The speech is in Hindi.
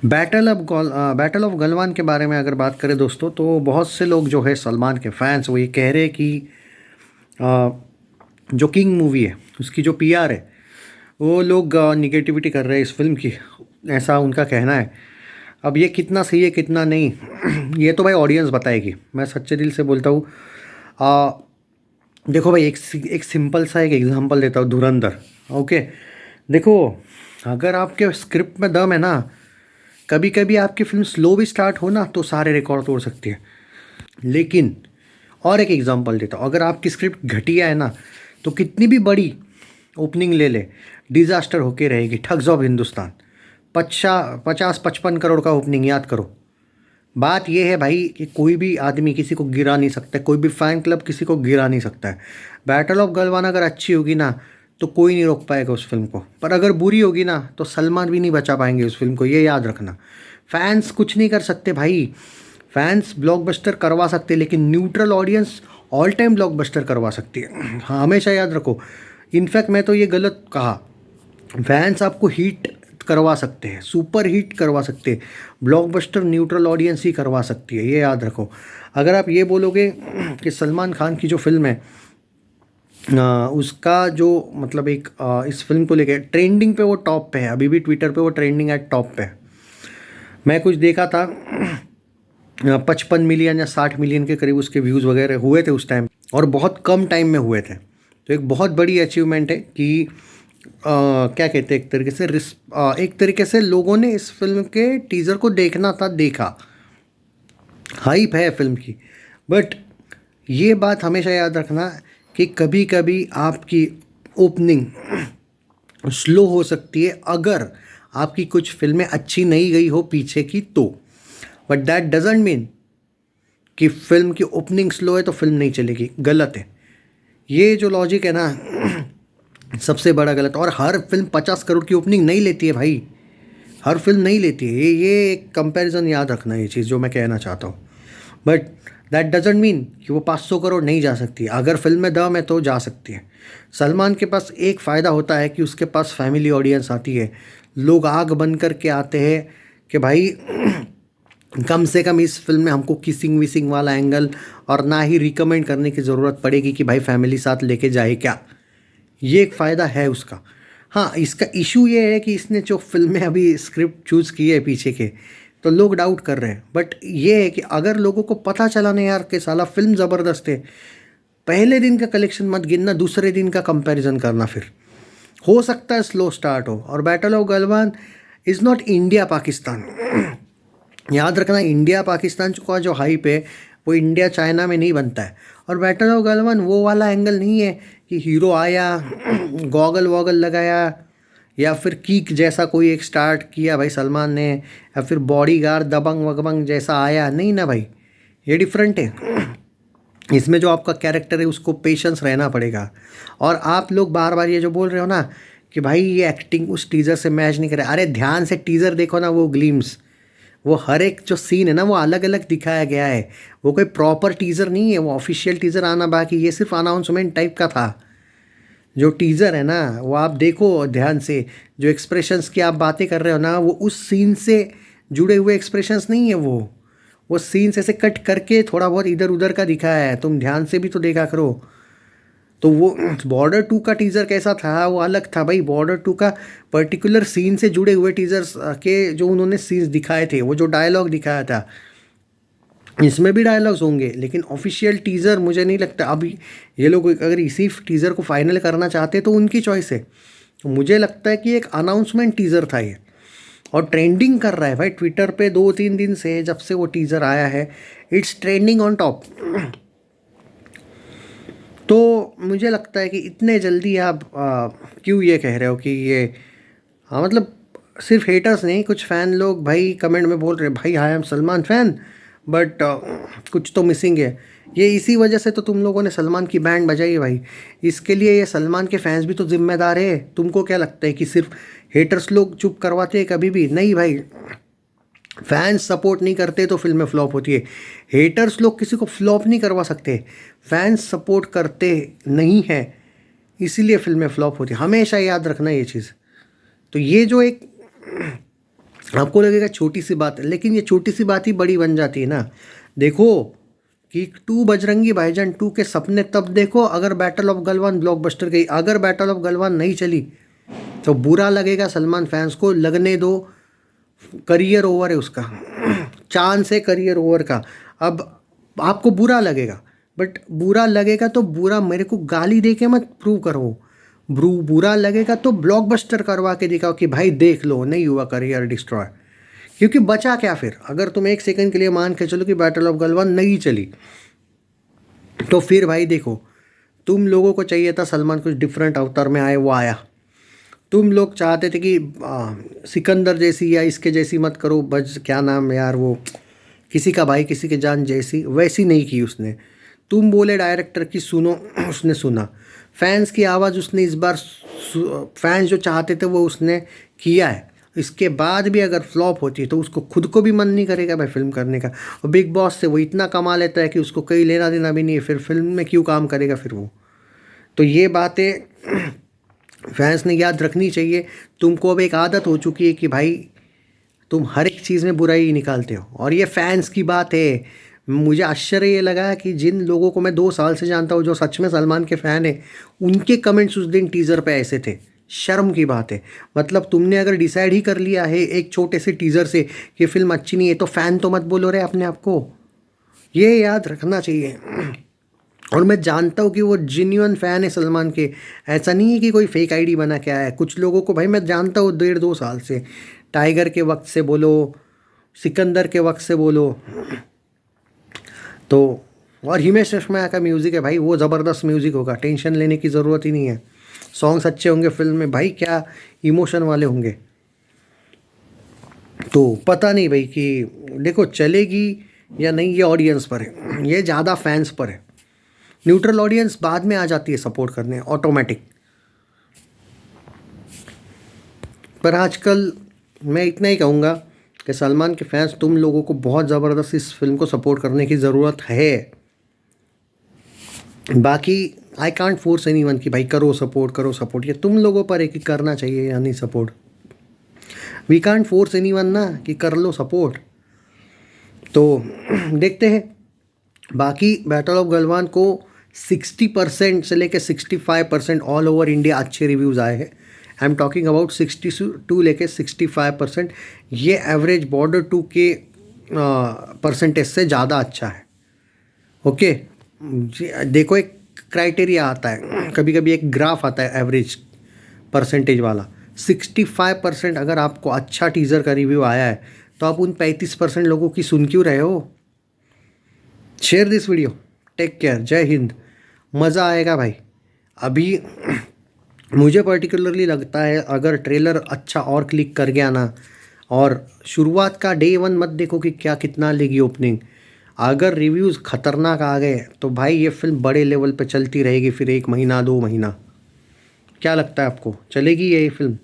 बैटल ऑफ गलवान के बारे में अगर बात करें दोस्तों, तो बहुत से लोग जो है सलमान के फैंस वो ये कह रहे हैं कि अ, जो किंग मूवी है उसकी जो पीआर है वो लोग निगेटिविटी कर रहे हैं इस फिल्म की, ऐसा उनका कहना है। अब ये कितना सही है कितना नहीं ये तो भाई ऑडियंस बताएगी। मैं सच्चे दिल से बोलता हूँ। अ, देखो भाई, एक सिंपल सा एक एग्जांपल देता हूँ, धुरंधर। ओके, देखो, अगर आपके स्क्रिप्ट में दम है ना, कभी कभी आपकी फिल्म स्लो भी स्टार्ट हो ना तो सारे रिकॉर्ड तोड़ सकती है। लेकिन और एक एग्जांपल देता हूँ, अगर आपकी स्क्रिप्ट घटिया है ना तो कितनी भी बड़ी ओपनिंग ले ले, डिजास्टर होके रहेगी। ठग्स ऑफ हिंदुस्तान, 50-55 करोड़ का ओपनिंग, याद करो। बात यह है भाई कि कोई भी आदमी किसी को गिरा नहीं सकता, कोई भी फैन क्लब किसी को गिरा नहीं सकता है। बैटल ऑफ गलवान अगर अच्छी होगी ना तो कोई नहीं रोक पाएगा उस फिल्म को, पर अगर बुरी होगी ना तो सलमान भी नहीं बचा पाएंगे उस फिल्म को, ये याद रखना। फैंस कुछ नहीं कर सकते भाई। फैंस ब्लॉकबस्टर करवा सकते लेकिन neutral audience all time blockbuster करवा सकती है। हाँ, हमेशा याद रखो। इनफैक्ट मैं तो ये गलत कहा, फैंस आपको हिट करवा सकते हैं, सुपर हिट करवा सकते हैं, ब्लॉकबस्टर न्यूट्रल ऑडियंस ही करवा सकती है, ये याद रखो। अगर आप ये बोलोगे कि सलमान खान की जो फिल्म है उसका जो मतलब एक इस फिल्म को लेकर ट्रेंडिंग पे वो टॉप पे है, अभी भी ट्विटर पे वो ट्रेंडिंग एट टॉप पे है। मैं कुछ देखा था 55 मिलियन या 60 मिलियन के करीब उसके व्यूज़ वगैरह हुए थे उस टाइम, और बहुत कम टाइम में हुए थे। तो एक बहुत बड़ी अचीवमेंट है कि क्या कहते हैं, एक तरीके से लोगों ने इस फिल्म के टीज़र को देखना था, देखा। हाइप है फिल्म की। बट ये बात हमेशा याद रखना कि कभी कभी आपकी ओपनिंग स्लो हो सकती है अगर आपकी कुछ फिल्में अच्छी नहीं गई हो पीछे की तो। बट दैट डजेंट मीन कि फिल्म की ओपनिंग स्लो है तो फिल्म नहीं चलेगी, गलत है। ये जो लॉजिक है ना सबसे बड़ा गलत। और हर फिल्म 50 करोड़ की ओपनिंग नहीं लेती है भाई, हर फिल्म नहीं लेती है। ये एक कंपैरिजन याद रखना, ये चीज़ जो मैं कहना चाहता हूँ। बट दैट डजेंट मीन कि वो 500 करोड़ नहीं जा सकती। अगर फिल्म में दम है तो जा सकती है। सलमान के पास एक फ़ायदा होता है कि उसके पास फैमिली ऑडियंस आती है, लोग आग बन कर के आते हैं कि भाई कम से कम इस फिल्म में हमको किसिंग विसिंग वाला एंगल, और ना ही रिकमेंड करने की ज़रूरत पड़ेगी कि भाई फैमिली साथ लेके जाए क्या। ये एक फ़ायदा है उसका। हाँ, इसका इशू ये है कि इसने जो फिल्में अभी स्क्रिप्ट चूज़ की है पीछे के, तो लोग डाउट कर रहे हैं। बट ये है कि अगर लोगों को पता चला ना यार कि साला फिल्म ज़बरदस्त है, पहले दिन का कलेक्शन मत गिनना, दूसरे दिन का कंपैरिजन करना। फिर हो सकता है स्लो स्टार्ट हो। और battle of Galwan is not India Pakistan. याद रखना, इंडिया पाकिस्तान का जो हाइप है वो इंडिया चाइना में नहीं बनता है। और बैटल ऑफ गलवान वो वाला एंगल नहीं है कि हीरो आया गॉगल वॉगल लगाया, या फिर कीक जैसा कोई एक स्टार्ट किया भाई सलमान ने, या फिर बॉडीगार्ड दबंग वगबंग जैसा आया, नहीं ना भाई, ये डिफरेंट है। इसमें जो आपका कैरेक्टर है उसको पेशेंस रहना पड़ेगा। और आप लोग बार बार ये जो बोल रहे हो ना कि भाई ये एक्टिंग उस टीज़र से मैच नहीं करे, अरे ध्यान से टीज़र देखो ना, वो ग्लिम्स, वो हर एक जो सीन है ना वो अलग अलग दिखाया गया है। वो कोई प्रॉपर टीज़र नहीं है, वो ऑफिशियल टीज़र आना बाकी, ये सिर्फ अनाउंसमेंट टाइप का था। जो टीज़र है ना वो आप देखो ध्यान से, जो एक्सप्रेशंस की आप बातें कर रहे हो ना वो उस सीन से जुड़े हुए एक्सप्रेशंस नहीं है। वो सीन्स ऐसे कट करके थोड़ा बहुत इधर उधर का दिखाया है, तुम ध्यान से भी तो देखा करो। तो वो बॉर्डर 2 का टीज़र कैसा था वो अलग था भाई। बॉर्डर 2 का पर्टिकुलर सीन से जुड़े हुए टीज़र्स के जो उन्होंने सीन्स दिखाए थे, वो जो डायलॉग दिखाया था, इसमें भी डायलॉग्स होंगे। लेकिन ऑफिशियल टीज़र मुझे नहीं लगता अभी ये लोग अगर इसी टीज़र को फाइनल करना चाहते तो उनकी चॉइस है। तो मुझे लगता है कि एक अनाउंसमेंट टीज़र था ये, और ट्रेंडिंग कर रहा है भाई ट्विटर पे 2-3 दिन से, जब से वो टीज़र आया है इट्स ट्रेंडिंग ऑन टॉप। तो मुझे लगता है कि इतने जल्दी आप क्यों ये कह रहे हो कि ये, हाँ मतलब सिर्फ हेटर्स नहीं, कुछ फ़ैन लोग भाई कमेंट में बोल रहे हैं भाई I am Salman fan but कुछ तो मिसिंग है। ये इसी वजह से तो तुम लोगों ने सलमान की बैंड बजाई है भाई। इसके लिए ये सलमान के फैंस भी तो जिम्मेदार है। तुमको क्या लगता है कि सिर्फ हेटर्स लोग चुप करवाते हैं? कभी भी नहीं भाई। फैंस सपोर्ट नहीं करते तो फिल्में फ्लॉप होती है। हेटर्स लोग किसी को फ्लॉप नहीं करवा सकते, फैंस सपोर्ट करते नहीं हैं इसीलिए फिल्में फ्लॉप होती है। हमेशा याद रखना ये चीज़। तो ये जो एक आपको लगेगा छोटी सी बात है, लेकिन ये छोटी सी बात ही बड़ी बन जाती है ना। देखो कि 2 बजरंगी भाईजान 2 के सपने तब देखो अगर बैटल ऑफ गलवान ब्लॉकबस्टर गई। अगर बैटल ऑफ गलवान नहीं चली तो बुरा लगेगा सलमान फैंस को, लगने दो, करियर ओवर है उसका, चांस है करियर ओवर का। अब आपको बुरा लगेगा, बट बुरा लगेगा तो बुरा मेरे को गाली दे के मत प्रूव करो। बुरा लगेगा तो ब्लॉकबस्टर करवा के दिखाओ कि भाई देख लो नहीं हुआ करियर डिस्ट्रॉय। क्योंकि बचा क्या फिर, अगर तुम एक सेकंड के लिए मान के चलो कि बैटल ऑफ गलवान नहीं चली तो फिर भाई देखो, तुम लोगों को चाहिए था सलमान कुछ डिफरेंट अवतार में आए, वो आया। तुम लोग चाहते थे कि सिकंदर जैसी या इसके जैसी मत करो, बज क्या नाम यार वो, किसी का भाई किसी के जान जैसी, वैसी नहीं की उसने। तुम बोले डायरेक्टर की सुनो, उसने सुना। फैंस की आवाज़ उसने इस बार फैंस जो चाहते थे वो उसने किया है। इसके बाद भी अगर फ्लॉप होती है तो उसको खुद को भी मन नहीं करेगा भाई फिल्म करने का। और बिग बॉस से वो इतना कमा लेता है कि उसको कहीं लेना देना भी नहीं है, फिर फिल्म में क्यों काम करेगा फिर वो। तो ये बातें फैंस ने याद रखनी चाहिए। तुमको अब एक आदत हो चुकी है कि भाई तुम हर एक चीज़ में बुराई ही निकालते हो, और ये फैंस की बात है। मुझे आश्चर्य ये लगा कि जिन लोगों को मैं 2 साल से जानता हूँ जो सच में सलमान के फ़ैन हैं, उनके कमेंट्स उस दिन टीज़र पे ऐसे थे। शर्म की बात है। मतलब तुमने अगर डिसाइड ही कर लिया है एक छोटे से टीज़र से कि फिल्म अच्छी नहीं है तो फ़ैन तो मत बोलो रे अपने आप को, ये याद रखना चाहिए। और मैं जानता हूँ कि वो जेन्युइन फ़ैन है सलमान के, ऐसा नहीं है कि कोई फेक आईडी बना के आया है। कुछ लोगों को भाई मैं जानता हूँ 1.5-2 साल से, टाइगर के वक्त से बोलो, सिकंदर के वक्त से बोलो। तो और हिमेश रेशमिया का म्यूज़िक है भाई, वो ज़बरदस्त म्यूज़िक होगा, टेंशन लेने की ज़रूरत ही नहीं है। सॉन्ग्स अच्छे होंगे फिल्म में भाई, क्या इमोशन वाले होंगे। तो पता नहीं भाई कि देखो चलेगी या नहीं, ये ऑडियंस पर है, ये ज़्यादा फैंस पर है। न्यूट्रल ऑडियंस बाद में आ जाती है सपोर्ट करने ऑटोमेटिक। पर आजकल मैं इतना ही कहूँगा कि सलमान के फैंस तुम लोगों को बहुत ज़बरदस्त इस फिल्म को सपोर्ट करने की ज़रूरत है। बाकी आई कांट फोर्स एनीवन कि भाई करो सपोर्ट, ये तुम लोगों पर है कि करना चाहिए या नहीं support. We can't force anyone ना कि कर लो सपोर्ट। तो देखते हैं। बाकी बैटल ऑफ गलवान को 60% से लेके 65% ऑल ओवर इंडिया अच्छे रिव्यूज़ आए हैं। आई एम टॉकिंग अबाउट 62 लेके 65%। ये एवरेज बॉर्डर 2 के परसेंटेज से ज़्यादा अच्छा है। ओके देखो एक क्राइटेरिया आता है, कभी कभी एक ग्राफ आता है एवरेज परसेंटेज वाला। 65% अगर आपको अच्छा टीज़र का रिव्यू आया है तो आप उन 35% लोगों की सुन क्यों रहे हो। Share this video, take care, Jai Hind. मज़ा आएगा भाई। अभी मुझे पर्टिकुलरली लगता है अगर ट्रेलर अच्छा और क्लिक कर गया ना, और शुरुआत का डे 1 मत देखो कि क्या कितना लेगी ओपनिंग, अगर रिव्यूज़ खतरनाक आ गए तो भाई ये फिल्म बड़े लेवल पे चलती रहेगी फिर 1 महीना 2 महीना। क्या लगता है आपको, चलेगी ये फिल्म?